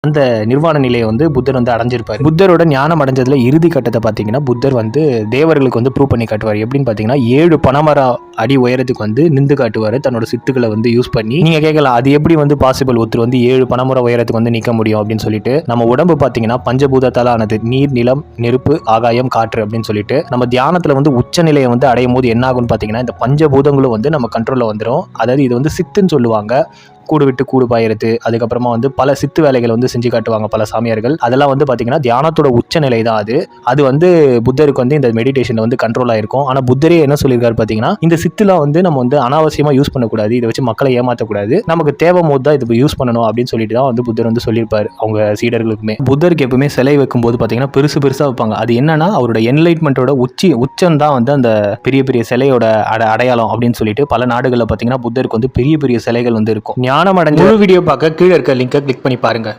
அந்த நிர்வாண நிலையை வந்து புத்தர் வந்து அடைஞ்சிருப்பார். புத்தரோட ஞானம் அடைஞ்சதுல இறுதி கட்டத்தை பார்த்தீங்கன்னா புத்தர் வந்து தேவர்களுக்கு வந்து ப்ரூவ் பண்ணி காட்டுவார். எப்படின்னு பார்த்தீங்கன்னா 7 பனைமர அடி உயரத்துக்கு வந்து நின்று காட்டுவார் தன்னோட சித்துக்களை வந்து யூஸ் பண்ணி. நீங்க கேட்கலாம், அது எப்படி வந்து பாசிபிள், ஒருத்தர் வந்து 7 பனைமர உயரத்துக்கு வந்து நிற்க முடியும் அப்படின்னு சொல்லிட்டு. நம்ம உடம்பு பார்த்தீங்கன்னா பஞ்சபூதத்தால் ஆனது, நீர், நிலம், நெருப்பு, ஆகாயம், காற்று அப்படின்னு சொல்லிட்டு. நம்ம தியானத்துல வந்து உச்ச நிலையை வந்து அடையும் போது என்ன ஆகும்னு பார்த்தீங்கன்னா இந்த பஞ்சபூதங்களும் வந்து நம்ம கண்ட்ரோல்ல வந்துடும். அதாவது இது வந்து சித்துன்னு சொல்லுவாங்க. கூடு விட்டு கூடு பாயிறது, அதுக்கப்புறமா வந்து பல சித்து வேலைகள் வந்து செஞ்சு காட்டுவாங்க பல சாமியார்கள். அதெல்லாம் வந்து பார்த்தீங்கன்னா தியானத்தோட உச்ச நிலை தான் அது. அது வந்து புத்தருக்கு வந்து இந்த மெடிடேஷன் வந்து கண்ட்ரோல் ஆயிருக்கும். ஆனால் புத்தரே என்ன சொல்லியிருக்காரு பார்த்தீங்கன்னா, இந்த சித்துலாம் வந்து நம்ம வந்து அனாவசியமாக யூஸ் பண்ணக்கூடாது, இதை வச்சு மக்களை ஏமாற்றக்கூடாது, நமக்கு தேவை போது தான் இது யூஸ் பண்ணணும் அப்படின்னு சொல்லிட்டு தான் வந்து புத்தர் வந்து சொல்லியிருப்பாரு அவங்க சீடர்களுக்குமே. புத்தருக்கு எப்பவுமே சிலை வைக்கும்போது பார்த்தீங்கன்னா பெருசு பெருசாக வைப்பாங்க. அது என்னன்னா அவரோட என்லைட்மெண்ட்டோட உச்சம் தான் வந்து அந்த பெரிய பெரிய சிலையோட அடையாளம் அப்படின்னு சொல்லிட்டு பல நாடுகளில் பார்த்தீங்கன்னா புத்தருக்கு வந்து பெரிய பெரிய சிலைகள் வந்து இருக்கும். ஞானம் அடைஞ்ச வீடியோ பார்க்க கீழே இருக்க லிங்கை கிளிக் பண்ணி பாருங்க.